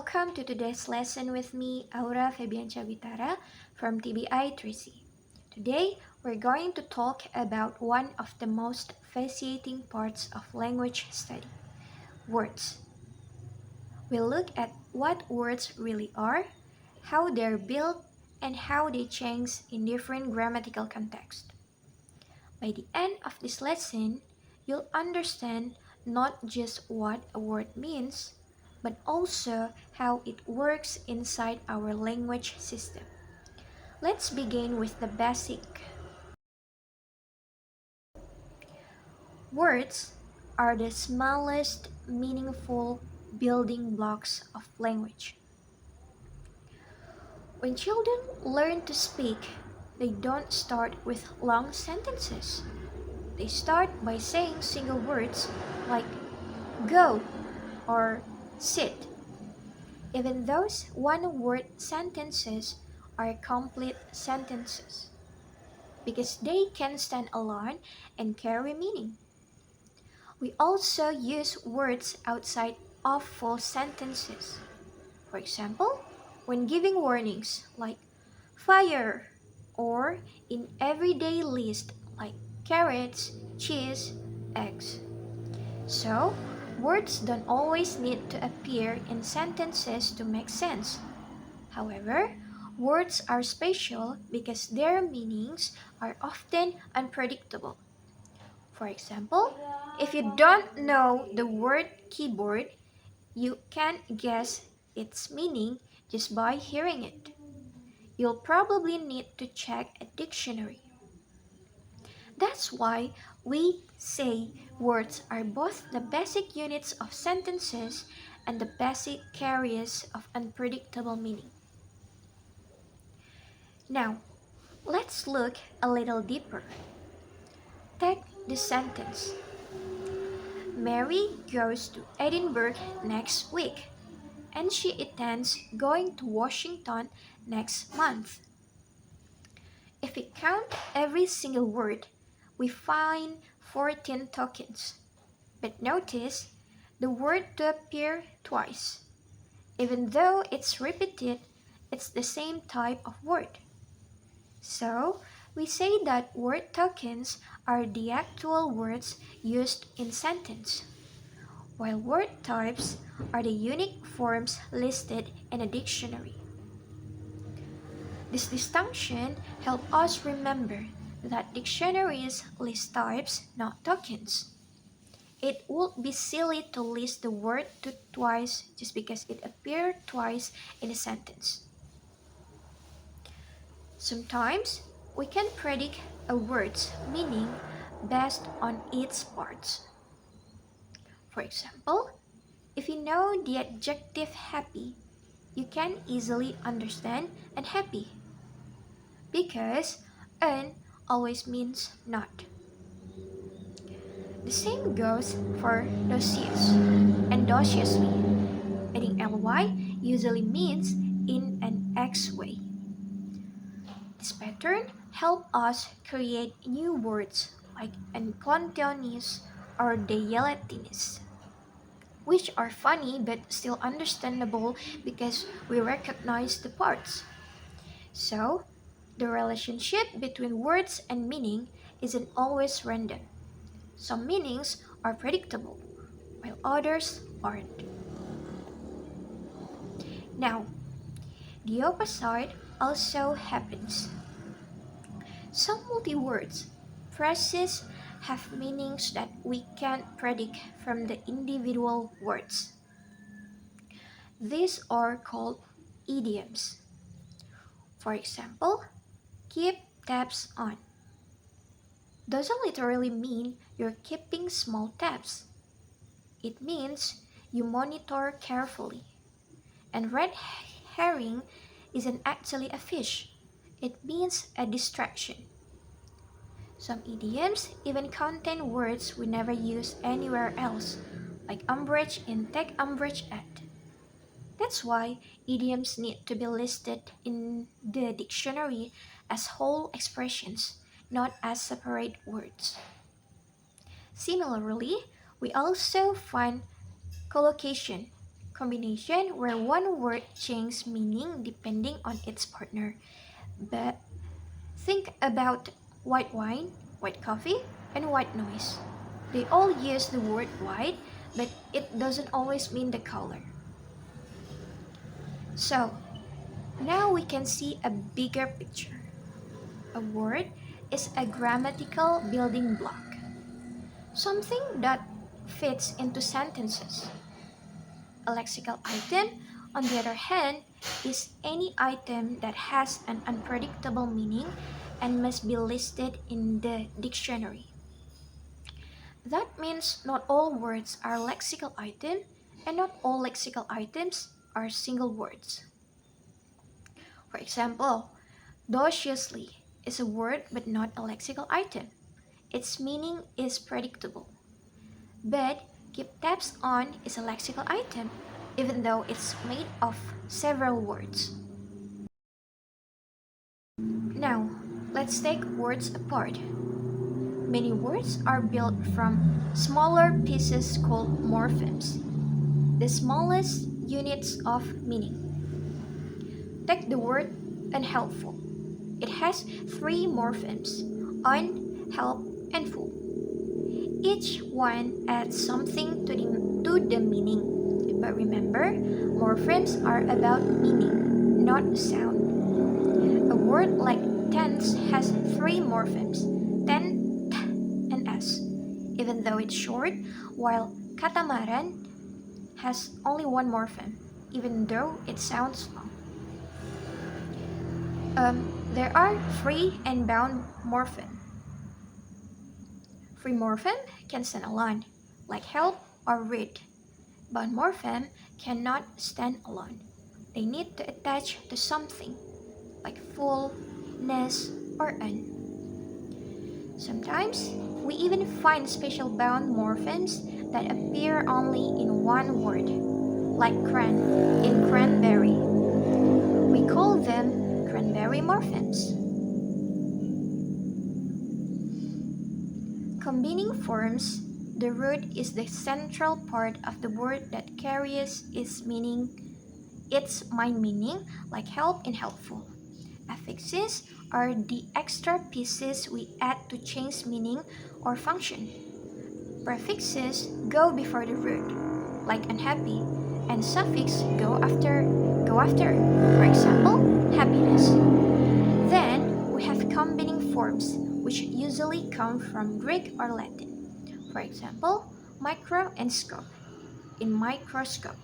Welcome to today's lesson with me, Aura Febyanca Guitarra from TBI 3C. Today, we're going to talk about one of the most fascinating parts of language study, words. We'll look at what words really are, how they're built, and how they change in different grammatical contexts. By the end of this lesson, you'll understand not just what a word means, but also how it works inside our language system. Let's begin with the basic. Words are the smallest meaningful building blocks of language. When children learn to speak, they don't start with long sentences. They start by saying single words like go or sit. Even those one-word sentences are complete sentences because they can stand alone and carry meaning. We also use words outside of full sentences. For example, when giving warnings like fire or in everyday list like carrots, cheese, eggs. So, words don't always need to appear in sentences to make sense. However, words are special because their meanings are often unpredictable. For example, if you don't know the word keyboard, you can guess its meaning just by hearing it. You'll probably need to check a dictionary. That's why we say words are both the basic units of sentences and the basic carriers of unpredictable meaning. Now, let's look a little deeper. Take the sentence. Mary goes to Edinburgh next week, and she intends going to Washington next month. If we count every single word, we find 14 tokens. But notice the word to appear twice. Even though it's repeated, it's the same type of word. So, we say that word tokens are the actual words used in sentence, while word types are the unique forms listed in a dictionary. This distinction helps us remember that dictionaries list types, not tokens. It would be silly to list the word twice just because it appeared twice in a sentence. Sometimes, we can predict a word's meaning based on its parts. For example, if you know the adjective happy, you can easily understand unhappy because un always means not. The same goes for nauseous and nauseously. Adding ly usually means in an X way. This pattern helps us create new words like enclontionis or dialectivis, which are funny but still understandable because we recognize the parts. So, the relationship between words and meaning isn't always random. Some meanings are predictable, while others aren't. Now, the opposite also happens. Some multi-words phrases have meanings that we can't predict from the individual words. These are called idioms. For example, keep tabs on doesn't literally mean you're keeping small tabs. It means you monitor carefully. And red herring isn't actually a fish. It means a distraction. Some idioms even contain words we never use anywhere else, like umbrage and take umbrage at. That's why idioms need to be listed in the dictionary as whole expressions, not as separate words. Similarly, we also find collocation. combination where one word changes meaning depending on its partner. But think about white wine, white coffee, and white noise. They all use the word white, but it doesn't always mean the color. So, now we can see a bigger picture. A word is a grammatical building block, something that fits into sentences. A lexical item, on the other hand, is any item that has an unpredictable meaning and must be listed in the dictionary. That means not all words are lexical items and not all lexical items are single words. For example, dociously is a word but not a lexical item. Its meaning is predictable. But keep tabs on is a lexical item, even though it's made of several words. Now, let's take words apart. Many words are built from smaller pieces called morphemes, the smallest units of meaning. Take the word unhelpful. It has three morphemes: un, help, and full. Each one adds something to the meaning. But remember, morphemes are about meaning, not sound. A word like tense has three morphemes: ten, t, and s, even though it's short, while catamaran has only one morpheme, even though it sounds long. There are free and bound morpheme. Free morpheme can stand alone, like help or read. Bound morpheme cannot stand alone. They need to attach to something, like full, ness, or un. Sometimes, we even find special bound morphemes that appear only in one word, like cran in cranberry. We call them cranberry morphemes. Combining forms, the root is the central part of the word that carries its mind meaning, like help and helpful. Affixes are the extra pieces we add to change meaning or function. Prefixes go before the root, like unhappy, and suffix go after. For example, happiness. Then we have combining forms, which usually come from Greek or Latin. For example, micro and scope. In microscope,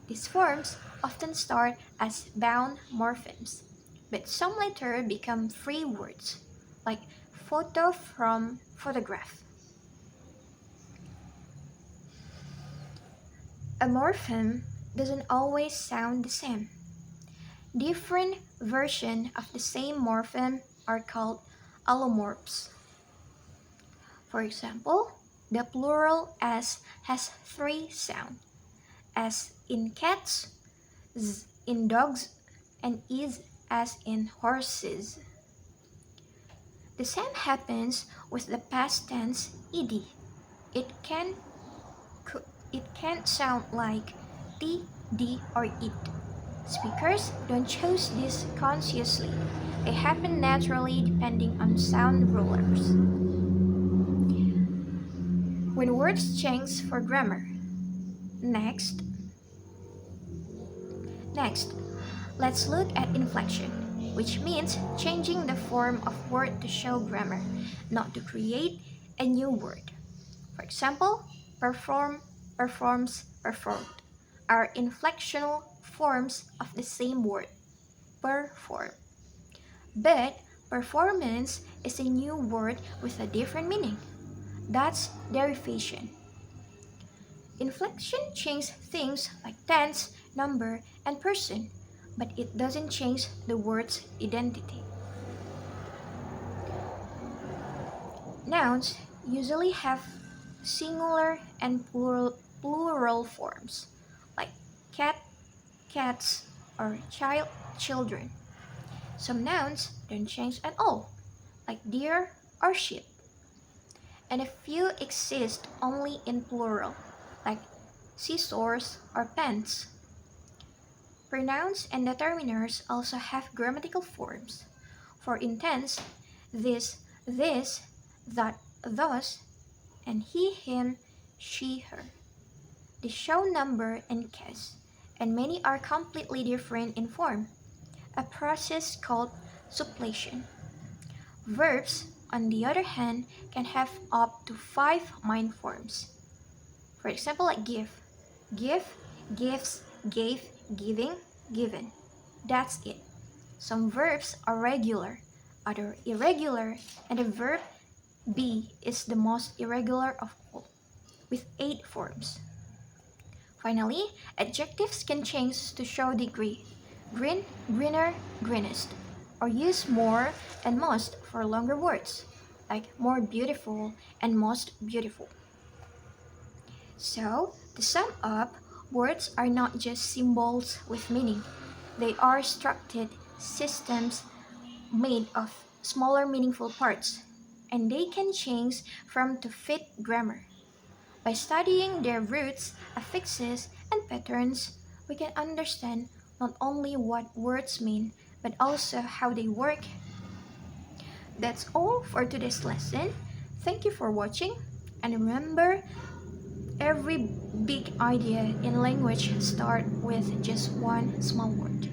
these forms often start as bound morphemes, but some later become free words, like photo from photograph. A morpheme doesn't always sound the same. Different versions of the same morpheme are called allomorphs. For example, the plural s has three sounds: as in cats, z in dogs, and is as in horses. The same happens with the past tense ed. It can it can sound like t, d, or it. Speakers don't choose this consciously. They happen naturally depending on sound rulers. When words change for grammar. Next, let's look at inflection, which means changing the form of word to show grammar, not to create a new word. For example, perform, performs, performed are inflectional forms of the same word, perform. But performance is a new word with a different meaning. That's derivation. Inflection changes things like tense, number, and person, but it doesn't change the word's identity. Nouns usually have singular and plural forms, like cat, cats, or child, children. Some nouns don't change at all, like deer or sheep. And a few exist only in plural, like scissors, or pens. Pronouns and determiners also have grammatical forms. For intense, this, that, thus, and he, him, she, her. They show number and case, and many are completely different in form, a process called suppletion. Verbs, on the other hand, can have up to 5 forms. For example, like give, gives, gave, giving, given. That's it. Some verbs are regular, other irregular, and the verb be is the most irregular of all, with 8 forms. Finally, adjectives can change to show degree. Green, greener, greenest. Or use more and most for longer words, like more beautiful and most beautiful. So, to sum up, words are not just symbols with meaning. They are structured systems made of smaller meaningful parts, and they can change from to fit grammar. By studying their roots, affixes, and patterns, we can understand not only what words mean, but also how they work. That's all for today's lesson. Thank you for watching, and remember, every big idea in language starts with just one small word.